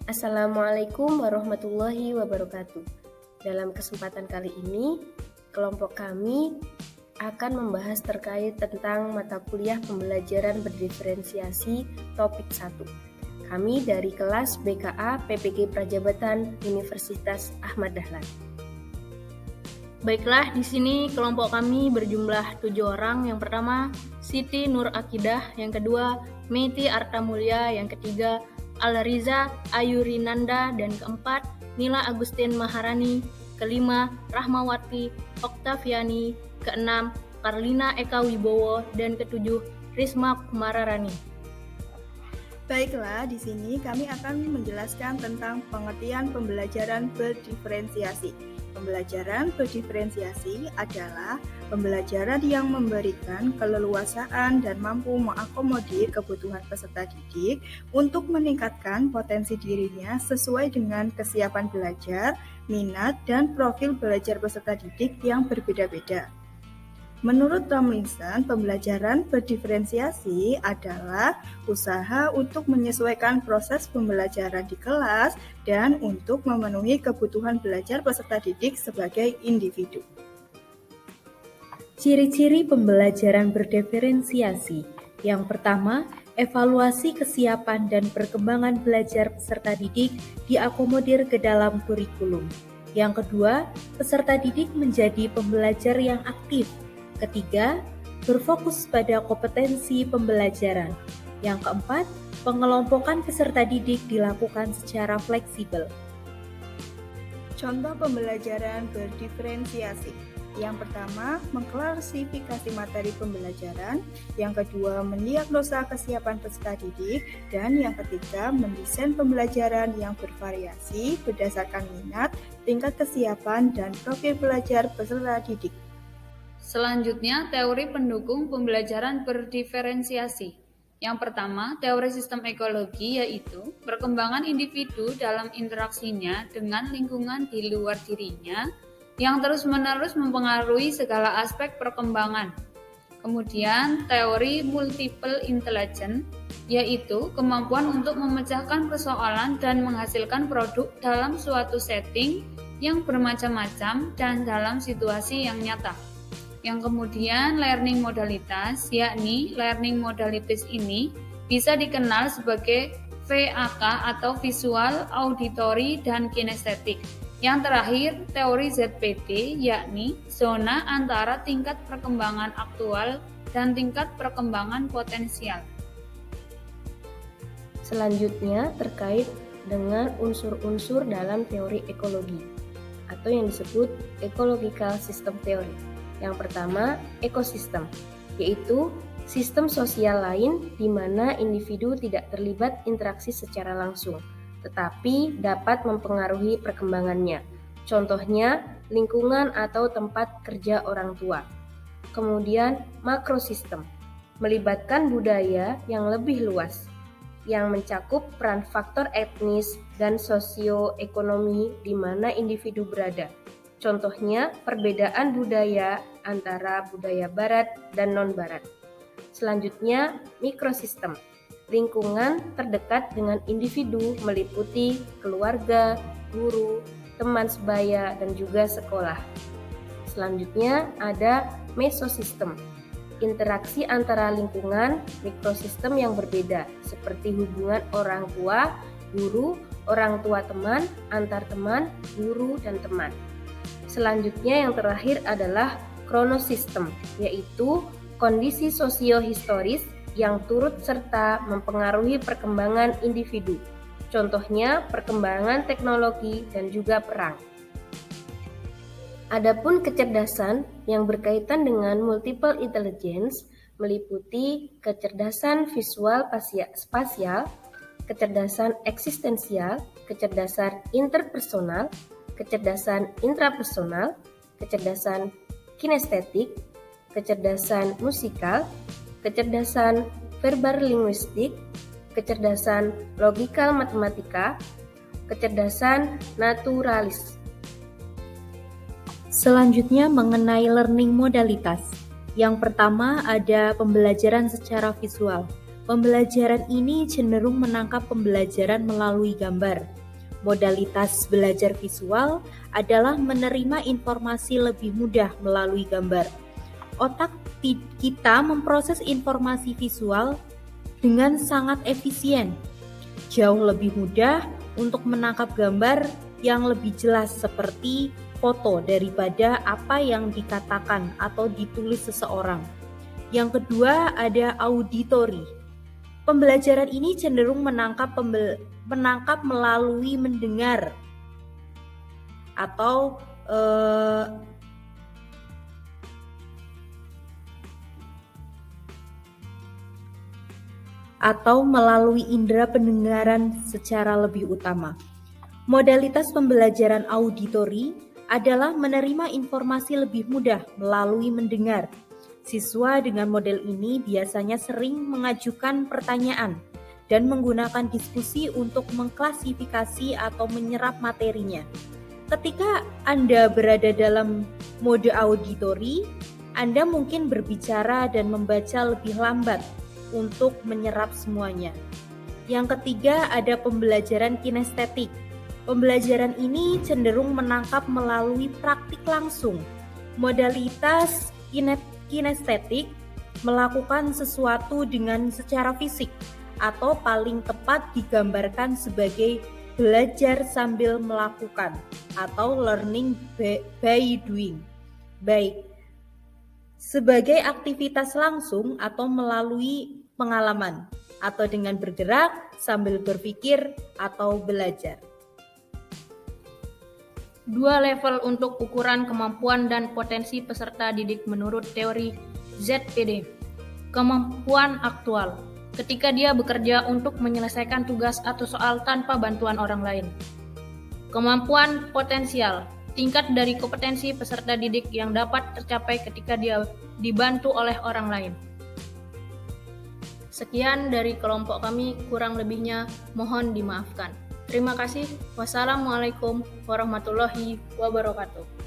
Assalamualaikum warahmatullahi wabarakatuh. Dalam kesempatan kali ini, kelompok kami akan membahas terkait tentang mata kuliah pembelajaran berdiferensiasi topik 1. Kami dari kelas BKA PPG Prajabatan Universitas Ahmad Dahlan. Baiklah, di sini kelompok kami berjumlah 7 orang. Yang pertama, Siti Nur Akidah. Yang kedua, Meti Arta Mulya. Yang ketiga, Alriza Ayurinanda. Dan keempat, Nila Agustin Maharani. Kelima, Rahmawati Oktaviani. Keenam, Karlina Eka Wibowo. Dan ketujuh, Risma Kumararani. Baiklah, di sini kami akan menjelaskan tentang pengertian pembelajaran berdiferensiasi. Pembelajaran berdiferensiasi adalah pembelajaran yang memberikan keleluasaan dan mampu mengakomodir kebutuhan peserta didik untuk meningkatkan potensi dirinya sesuai dengan kesiapan belajar, minat, dan profil belajar peserta didik yang berbeda-beda. Menurut Tomlinson, pembelajaran berdiferensiasi adalah usaha untuk menyesuaikan proses pembelajaran di kelas dan untuk memenuhi kebutuhan belajar peserta didik sebagai individu. Ciri-ciri pembelajaran berdiferensiasi. Yang pertama, evaluasi kesiapan dan perkembangan belajar peserta didik diakomodir ke dalam kurikulum. Yang kedua, peserta didik menjadi pembelajar yang aktif. Ketiga, berfokus pada kompetensi pembelajaran. Yang keempat, pengelompokan peserta didik dilakukan secara fleksibel. Contoh pembelajaran berdiferensiasi. Yang pertama, mengklasifikasi materi pembelajaran. Yang kedua, mendiagnosa kesiapan peserta didik. Dan yang ketiga, mendesain pembelajaran yang bervariasi berdasarkan minat, tingkat kesiapan, dan profil belajar peserta didik. Selanjutnya, teori pendukung pembelajaran berdiferensiasi. Yang pertama, teori sistem ekologi, yaitu perkembangan individu dalam interaksinya dengan lingkungan di luar dirinya yang terus-menerus mempengaruhi segala aspek perkembangan. Kemudian, teori multiple intelligence, yaitu kemampuan untuk memecahkan persoalan dan menghasilkan produk dalam suatu setting yang bermacam-macam dan dalam situasi yang nyata. Yang kemudian learning modalitas, yakni learning modalities ini bisa dikenal sebagai VAK atau visual, auditory, dan kinestetik. Yang terakhir, teori ZPT, yakni zona antara tingkat perkembangan aktual dan tingkat perkembangan potensial. Selanjutnya terkait dengan unsur-unsur dalam teori ekologi atau yang disebut ecological system theory. Yang pertama, ekosistem, yaitu sistem sosial lain di mana individu tidak terlibat interaksi secara langsung, tetapi dapat mempengaruhi perkembangannya. Contohnya, lingkungan atau tempat kerja orang tua. Kemudian, makrosistem, melibatkan budaya yang lebih luas, yang mencakup peran faktor etnis dan sosioekonomi di mana individu berada. Contohnya, perbedaan budaya antara budaya barat dan non-barat. Selanjutnya, mikrosistem. Lingkungan terdekat dengan individu meliputi keluarga, guru, teman sebaya, dan juga sekolah. Selanjutnya, ada mesosistem. Interaksi antara lingkungan, mikrosistem yang berbeda, seperti hubungan orang tua, guru, orang tua teman, antar teman, guru, dan teman. Selanjutnya yang terakhir adalah kronosistem, yaitu kondisi sosio-historis yang turut serta mempengaruhi perkembangan individu. Contohnya perkembangan teknologi dan juga perang. Adapun kecerdasan yang berkaitan dengan multiple intelligence meliputi kecerdasan visual spasial, kecerdasan eksistensial, kecerdasan interpersonal, kecerdasan intrapersonal, kecerdasan kinestetik, kecerdasan musikal, kecerdasan verbal linguistik, kecerdasan logikal matematika, kecerdasan naturalis. Selanjutnya mengenai learning modalitas. Yang pertama ada pembelajaran secara visual. Pembelajaran ini cenderung menangkap pembelajaran melalui gambar. Modalitas belajar visual adalah menerima informasi lebih mudah melalui gambar. Otak kita memproses informasi visual dengan sangat efisien. Jauh lebih mudah untuk menangkap gambar yang lebih jelas seperti foto daripada apa yang dikatakan atau ditulis seseorang. Yang kedua ada auditory. Pembelajaran ini cenderung menangkap melalui mendengar atau melalui indera pendengaran secara lebih utama. Modalitas pembelajaran auditory adalah menerima informasi lebih mudah melalui mendengar. Siswa dengan model ini biasanya sering mengajukan pertanyaan dan menggunakan diskusi untuk mengklasifikasi atau menyerap materinya. Ketika Anda berada dalam mode auditory, Anda mungkin berbicara dan membaca lebih lambat untuk menyerap semuanya. Yang ketiga ada pembelajaran kinestetik. Pembelajaran ini cenderung menangkap melalui praktik langsung. Modalitas kinestetik melakukan sesuatu dengan secara fisik atau paling tepat digambarkan sebagai belajar sambil melakukan atau learning by doing. Baik, sebagai aktivitas langsung atau melalui pengalaman atau dengan bergerak sambil berpikir atau belajar. 2 level untuk ukuran kemampuan dan potensi peserta didik menurut teori ZPD. Kemampuan aktual, ketika dia bekerja untuk menyelesaikan tugas atau soal tanpa bantuan orang lain. Kemampuan potensial, tingkat dari kompetensi peserta didik yang dapat tercapai ketika dia dibantu oleh orang lain. Sekian dari kelompok kami, kurang lebihnya mohon dimaafkan. Terima kasih. Wassalamualaikum warahmatullahi wabarakatuh.